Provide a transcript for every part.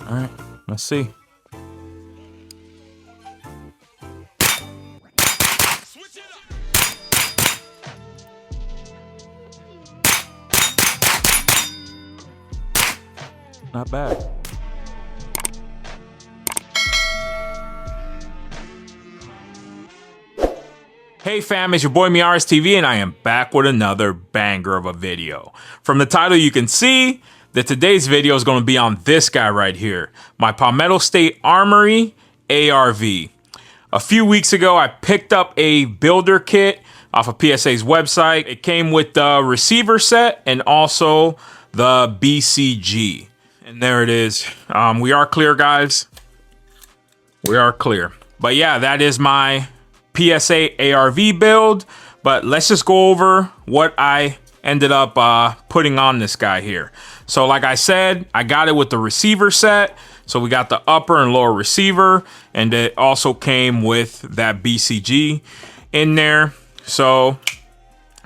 All right, let's see. Not bad. Hey fam, it's your boy Miaris TV, and I am back with another banger of a video. From the title you can see that today's video is going to be on this guy right here, my Palmetto State Armory ARV. A few weeks ago, I picked up a builder kit off of PSA's website. It came with the receiver set and also the BCG. And there it is. We are clear, guys. We are clear. But yeah, that is my PSA ARV build. But let's just go over what I ended up putting on this guy here. So like I said, I got it with the receiver set. So we got the upper and lower receiver. And it also came with that BCG in there. So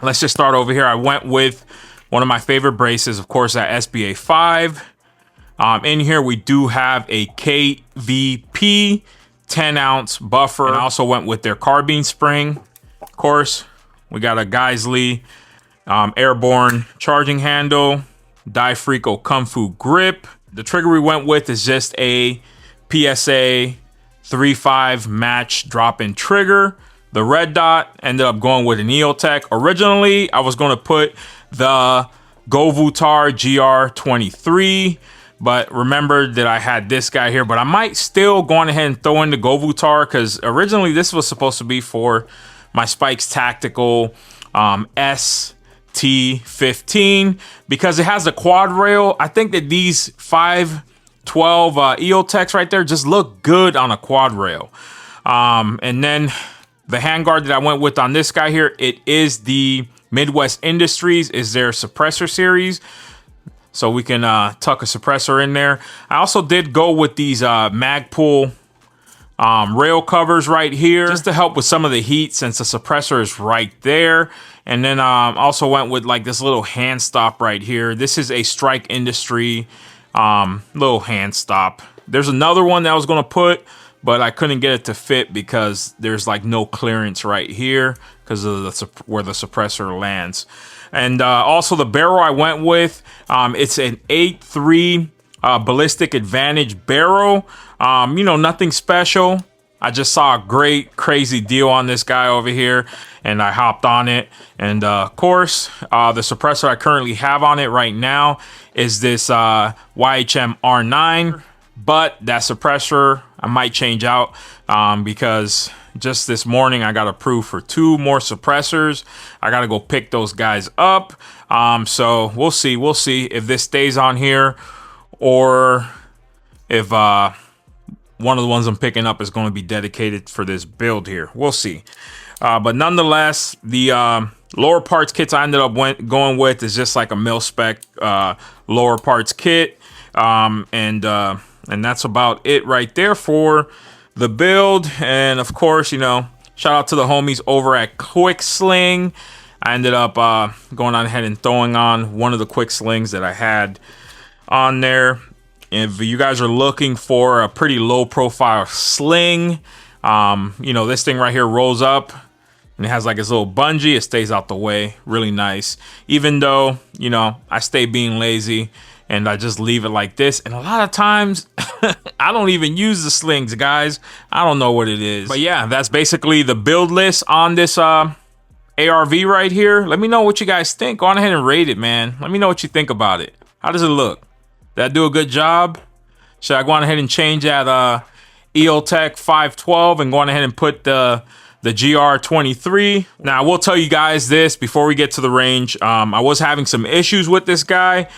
let's just start over here. I went with one of my favorite braces, of course, that SBA 5. In here, we do have a KVP 10-ounce buffer. And I also went with their carbine spring. Of course, we got a Geisley airborne charging handle, Difrico Kung Fu grip. The trigger we went with is just a PSA 3.5 match drop-in trigger. The red dot ended up going with an EOTech. Originally, I was going to put the Govutar GR23. But remember that I had this guy here, but I might still go on ahead and throw in the Govutar because originally this was supposed to be for my Spikes Tactical ST15 because it has the quad rail. I think that these 512 EOTechs right there just look good on a quad rail. And then the handguard that I went with on this guy here, it is the Midwest Industries, is their suppressor series. So we can tuck a suppressor in there. I also did go with these Magpul rail covers right here just to help with some of the heat since the suppressor is right there. And then also went with like this little hand stop right here. This is a Strike Industry little hand stop. There's another one that I was going to put, but I couldn't get it to fit because there's like no clearance right here because of where the suppressor lands. And also the barrel I went with, it's an 8.3 ballistic advantage barrel. You know, nothing special. I just saw a great, crazy deal on this guy over here, and I hopped on it. And of course, the suppressor I currently have on it right now is this YHM R9. But that suppressor I might change out because just this morning I got approved for 2 more suppressors. I got to go pick those guys up. So we'll see if this stays on here or if one of the ones I'm picking up is going to be dedicated for this build here. We'll see. But nonetheless, the lower parts kits I ended up going with is just like a mil-spec lower parts kit. And that's about it right there for the build. And of course, you know, shout out to the homies over at Quick Sling. I ended up going on ahead and throwing on one of the quick slings that I had on there. If you guys are looking for a pretty low profile sling, you know, this thing right here rolls up and it has like this little bungee. It stays out the way. Really nice. Even though, you know, I stay being lazy and I just leave it like this. And a lot of times I don't even use the slings, guys. I don't know what it is. But yeah, that's basically the build list on this ARV right here. Let me know what you guys think. Go on ahead and rate it, man. Let me know what you think about it. How does it look? Did I do a good job? Should I go on ahead and change that EOTech 512 and go on ahead and put the GR23? Now, I will tell you guys this before we get to the range. I was having some issues with this guy.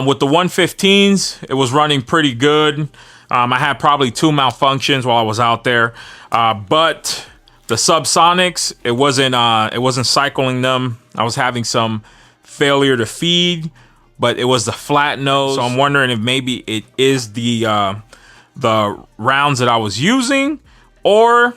With the 115s, it was running pretty good. I had probably 2 malfunctions while I was out there. But the subsonics, it wasn't cycling them. I was having some failure to feed, but it was the flat nose. So I'm wondering if maybe it is the rounds that I was using, or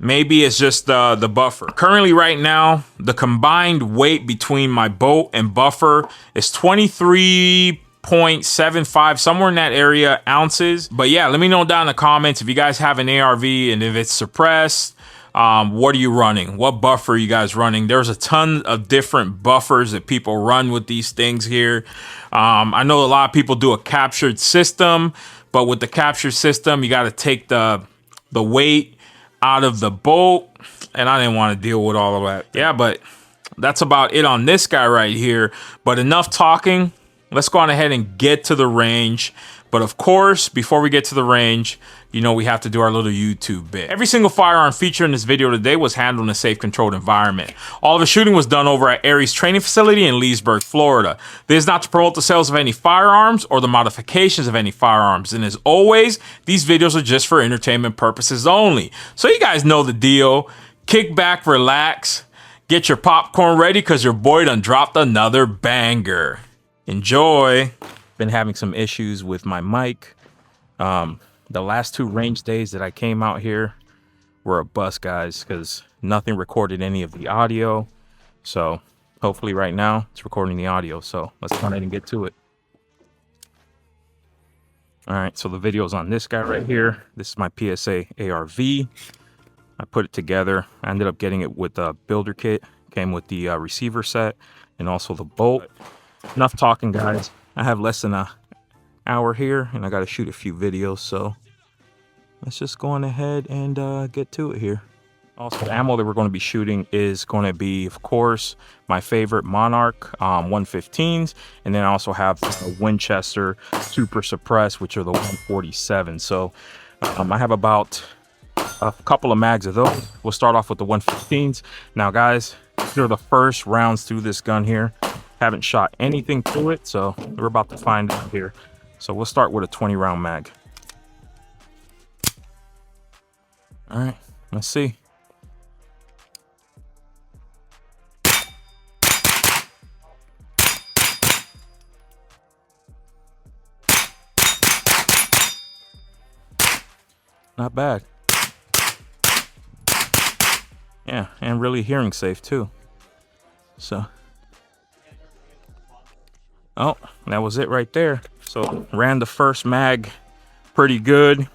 maybe it's just the buffer. Currently right now, the combined weight between my bolt and buffer is 23 6.75, somewhere in that area, ounces. But yeah, let me know down in the comments if you guys have an ARV and if it's suppressed. What are you running? What buffer are you guys running? There's a ton of different buffers that people run with these things here. I know a lot of people do a captured system, but with the captured system, you got to take the weight out of the bolt, and I didn't want to deal with all of that. Yeah, but that's about it on this guy right here. But enough talking. Let's go on ahead and get to the range. But of course, before we get to the range, you know, we have to do our little YouTube bit. Every single firearm featured in this video today was handled in a safe, controlled environment. All of the shooting was done over at Aries Training Facility in Leesburg, Florida. This is not to promote the sales of any firearms or the modifications of any firearms. And as always, these videos are just for entertainment purposes only. So you guys know the deal. Kick back, relax, get your popcorn ready, because your boy done dropped another banger. Enjoy. Been having some issues with my mic. The last 2 range days that I came out here were a bust, guys, because nothing recorded any of the audio. So hopefully right now it's recording the audio. So let's go ahead and get to it. All right, so the video's on this guy right here. This is my PSA ARV. I put it together. I ended up getting it with a builder kit. Came with the receiver set and also the bolt. Enough talking, guys. I have less than an hour here and I got to shoot a few videos, so let's just go on ahead and get to it here. Also, the ammo that we're going to be shooting is going to be, of course, my favorite Monarch 115s, and then I also have a Winchester Super Suppressed, which are the 147. So I have about a couple of mags of those. We'll start off with the 115s. Now, guys, these are the first rounds through this gun here. Haven't shot anything through it, so we're about to find out here. So we'll start with a 20 round mag. All right, let's see. Not bad. Yeah, and really hearing safe too. So. Oh, that was it right there. So ran the first mag pretty good.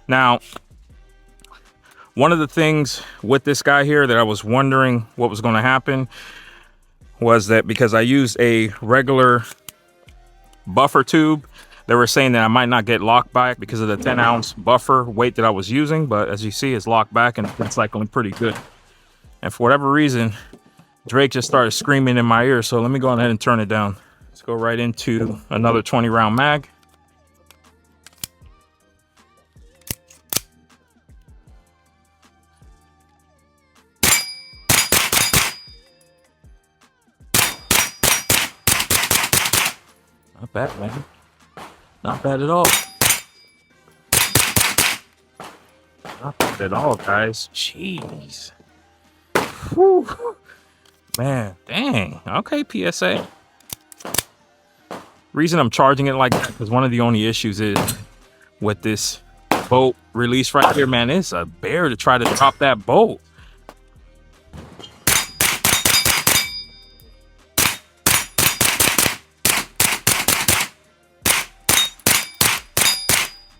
Now, one of the things with this guy here that I was wondering what was going to happen was that because I used a regular buffer tube, they were saying that I might not get locked back because of the 10-ounce buffer weight that I was using. But as you see, it's locked back and it's cycling pretty good. And for whatever reason, Drake just started screaming in my ear. So let me go ahead and turn it down. Let's go right into another 20 round mag. Not bad, man. Not bad at all. Not bad at all, guys. Jeez. Whew. Man, dang. Okay, PSA. Reason I'm charging it like that, because one of the only issues is with this bolt release right here, man, it's a bear to try to drop that bolt.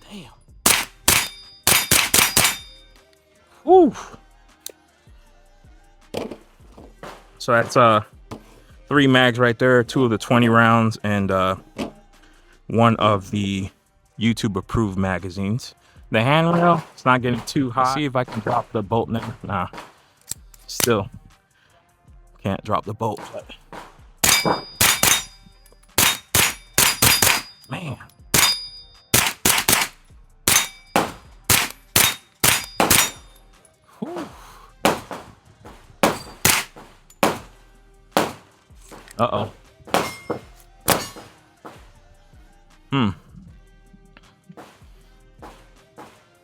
Damn. Woo. So that's 3 mags right there, 2 of the 20 rounds, and 1 of the YouTube approved magazines. The handrail, it's not getting too hot. Let's see if I can drop the bolt now. Nah, still can't drop the bolt. But man. Whew. Uh-oh.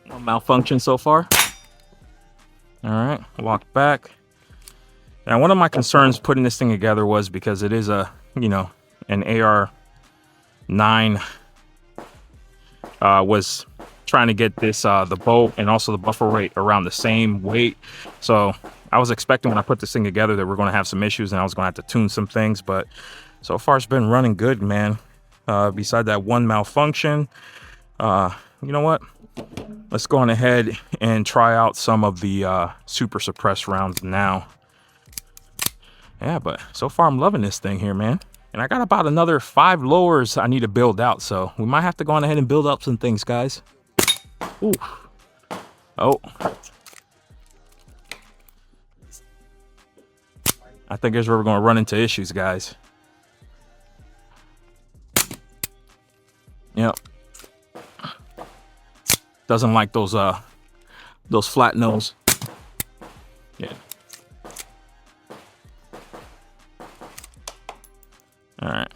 No malfunction so far. All right, walk back. Now, one of my concerns putting this thing together was because it is a, you know, an AR-9, was trying to get this, the bolt and also the buffer weight around the same weight. So I was expecting when I put this thing together that we're going to have some issues and I was going to have to tune some things, but so far it's been running good, man. beside that one malfunction. You know what? Let's go on ahead and try out some of the super suppressed rounds now. Yeah, but so far I'm loving this thing here, man. And I got about another 5 lowers I need to build out, so we might have to go on ahead and build up some things, guys. Ooh. Oh. I think here's where we're going to run into issues, guys. Yep. Doesn't like those flat nose. Yeah. All right.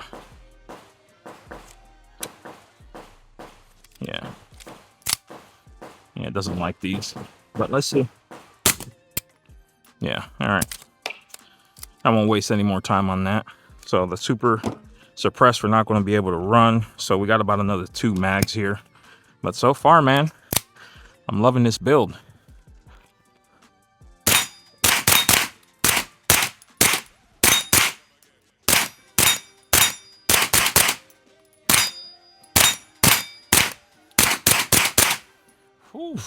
Yeah. Yeah, it doesn't like these. But let's see. Yeah, all right. I won't waste any more time on that. So the super suppressed, we're not going to be able to run. So we got about another 2 mags here. But so far, man, I'm loving this build. Whew.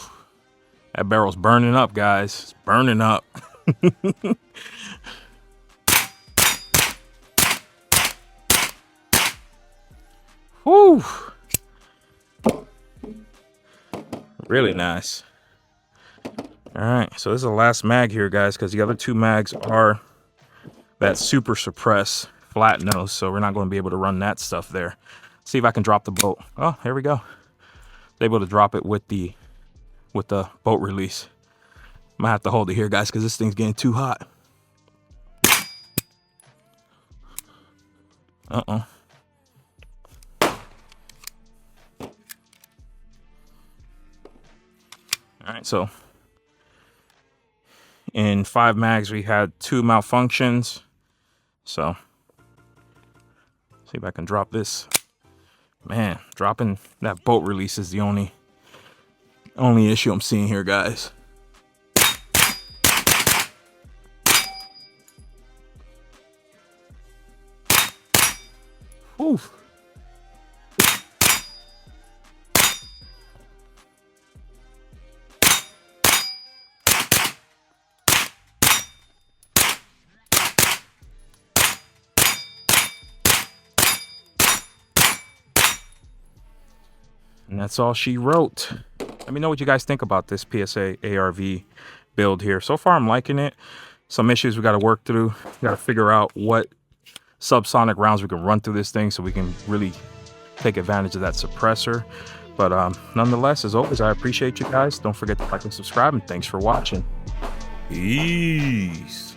That barrel's burning up, guys. It's burning up. Whew. Really nice. All right, so this is the last mag here, guys, because the other 2 mags are that super suppressed flat nose, so we're not going to be able to run that stuff there. See if I can drop the boat. Oh, here we go. I was able to drop it with the boat release. Might have to hold it here, guys, because this thing's getting too hot. Uh-oh. All right, so in 5 mags, we had 2 malfunctions. So, see if I can drop this. Man, dropping that boat release is the only issue I'm seeing here, guys. Whew. And that's all she wrote. Let me know what you guys think about this PSA ARV build here. So far, I'm liking it. Some issues we got to work through. We got to figure out what subsonic rounds we can run through this thing so we can really take advantage of that suppressor. But nonetheless, as always, I appreciate you guys. Don't forget to like and subscribe, and thanks for watching. Peace.